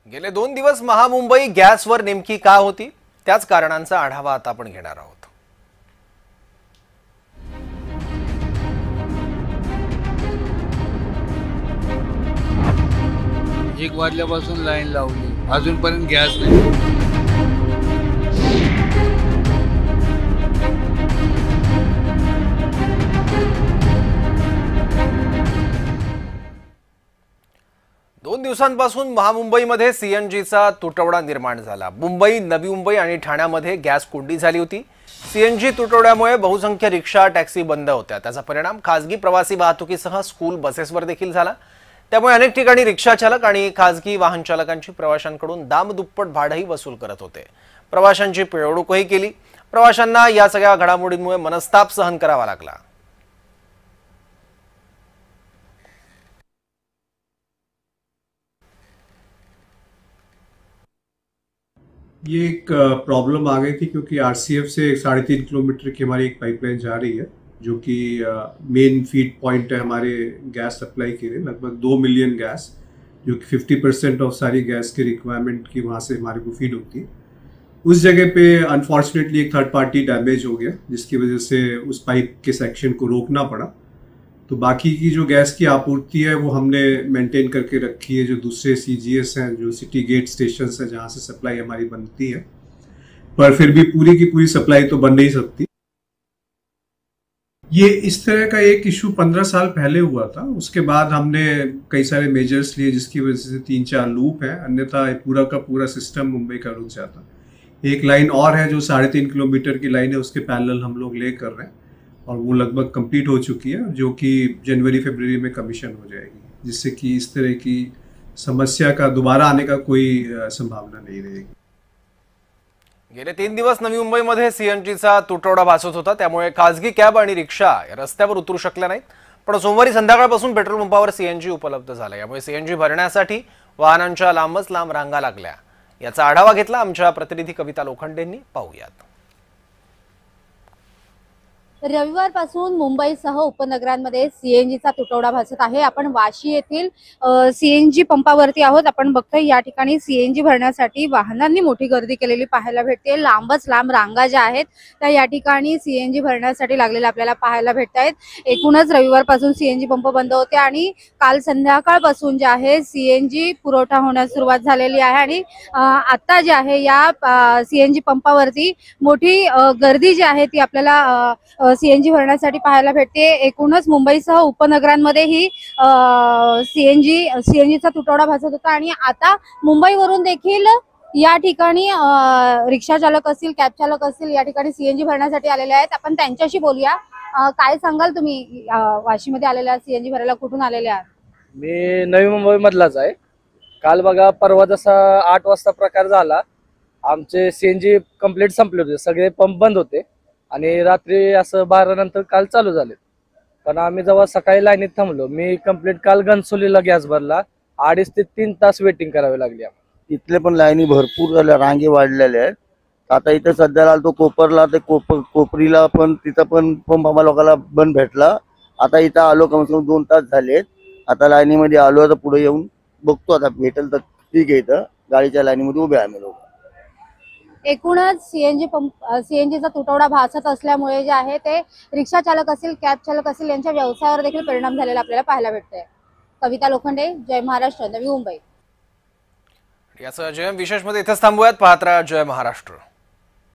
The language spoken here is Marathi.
गेले 2 दिवस महामुंबई गॅसवर नेमकी का होती त्याच कारणांचा आढावा आता आपण घेणार आहोत। 1 वाजल्यापासून लाईन लावली, अजूनपर्यंत गॅस नाही। 2 दिवसांपासून महामुंबईमध्ये सीएनजीचा तुटवडा निर्माण झाला। मुंबई, नवी मुंबई आणि ठाण्यामध्ये गॅस कोंडी झाली होती। सीएनजी तुटवड्यामुळे बहुसंख्य रिक्षा, टॅक्सी बंद होत्या। त्याचा परिणाम खासगी प्रवासी वाहतुकीसह स्कूल बसेसवर देखील झाला। त्यामुळे अनेक ठिकाणी रिक्षा चालक आणि खासगी वाहन चालकांची प्रवाशांकडून दामदुप्पट भाडेही वसूल करत होते। प्रवाशांची पिळवणूकही केली। प्रवाशांना या सगळ्या घडामोडींमुळे मनस्ताप सहन करावा लागला। ये एक प्रॉब्लम आ गई थी क्योंकि आरसीएफ से 3.5 किलोमीटर की हमारी एक पाइपलाइन जा रही है जो कि मेन फीड पॉइंट है हमारे गैस सप्लाई के लिए। लगभग 2 मिलियन गैस, जो कि 50% ऑफ सारी गैस की रिक्वायरमेंट की वहाँ से हमारे को फीड होती है। उस जगह पे अनफॉर्चुनेटली एक थर्ड पार्टी डैमेज हो गया, जिसकी वजह से उस पाइप के सेक्शन को रोकना पड़ा। तो बाकी की जो गैस की आपूर्ति है वो हमने मेंटेन करके रखी है। जो दूसरे सीजीएस हैं, जो सिटी गेट स्टेशन हैं, जहाँ से सप्लाई हमारी बनती है, पर फिर भी पूरी की पूरी सप्लाई तो बन नहीं सकती। ये इस तरह का एक इशू 15 साल पहले हुआ था। उसके बाद हमने कई सारे मेजर्स लिए, जिसकी वजह से 3-4 लूप है, अन्यथा पूरा का पूरा सिस्टम मुंबई का रुक जाता। एक लाइन और है जो 3.5 किलोमीटर की लाइन है, उसके पैरेलल हम लोग ले कर रहे हैं और वो लगभग कंप्लीट हो चुकी है, जो कि जनवरी-फरवरी में कमीशन हो जाएगी, जिससे कि इस तरह की समस्या का दोबारा आने का कोई संभावना नहीं रहेगी। गेले 3 दिवस नवी मुंबईमध्ये सीएनजीचा तुटवडा भासत होता। त्यामुळे खासगी कॅब आणि रिक्षा रस्त्यावर उतरू शकल्या नाहीत। पण सोमवारी संध्याकाळपासून पेट्रोल पंपावर सीएनजी उपलब्ध झाला। यामुळे सीएनजी भरण्यासाठी वाहनांच्या लांबच लांब रांगा लागल्या। याचा आढावा घेतला आमच्या प्रतिनिधी कविता लोखंडेंनी। पाहूयात। रविवारपासून मुंबईसह उपनगरांमध्ये सीएनजीचा तुटवडा भासत आहे। आपण वाशी येथील सीएनजी पंपावरती आहोत। आपण बघतोय या ठिकाणी सीएनजी भरण्यासाठी वाहनांनी मोठी गर्दी केलेली पाहायला भेटते। लांबच लांब रांगा ज्या आहेत त्या या ठिकाणी सीएनजी भरण्यासाठी लागलेल्या आपल्याला पाहायला भेटत आहेत। एकूणच रविवारपासून सीएनजी पंप बंद होते आणि काल संध्याकाळपासून जे आहे सीएनजी पुरवठा होण्यास सुरुवात झालेली आहे आणि आता जे आहे या सीएनजी पंपावरती मोठी गर्दी जी आहे ती आपल्याला सीएनजी भरण्यासाठी पाहायला भेटते। एकूणच मुंबईसह उपनगरांमध्ये ही सीएनजीचा तुटवडा भासत होता आणि आता मुंबईवरून देखील या ठिकाणी रिक्षा चालक असतील, कॅब चालक असतील, या ठिकाणी सीएनजी भरण्यासाठी आलेले आहेत। आपण त्यांच्याशी बोलूया। काय सांगाल तुम्ही वाशीमध्ये आलेल्या सीएनजी भरायला, कुठून आलेले आहात? मी नवी मुंबई मधलाच आहे। काल बघा, परवा जसा 8 वाजता प्रकार झाला, आमचे सीएनजी कंप्लीट संपले होते, सगळे पंप बंद होते आणि रात्री असं 12 नंतर काल चालू झाले। पण आम्ही जेव्हा सकाळी लाईनीत थांबलो, मी कंप्लीट काल घनसोलीला गॅस भरला, 2.5 ते 3 तास वेटिंग करावी लागली। इथले पण लाईनी भरपूर झाल्या, रांगे वाढलेल्या आहेत। आता इथे सध्याला तो कोपरला, ते कोपरीला पण तिथं पण पंप आम्हाला लोकांना बंद भेटला। आता इथं आलो, कम से कम 2 तास झालेत। आता लाईनीमध्ये आलो, आता पुढे येऊन बघतो, आता भेटेल तर ठीक आहे। इथं गाडीच्या लाईनीमध्ये उभे आम्ही लोक। एकूणच सीएनजीचा तुटवडा भासत असल्यामुळे जे आहे ते रिक्षा चालक असतील, कॅब चालक असतील, यांच्या व्यवसायावर देखील परिणाम झालेला आपल्याला पाहायला भेटतोय। कविता लोखंडे, जय महाराष्ट्र, नवी मुंबई। यासह जय विशेषमध्ये इथेच थांबूयात। पाहत राहा जय महाराष्ट्र।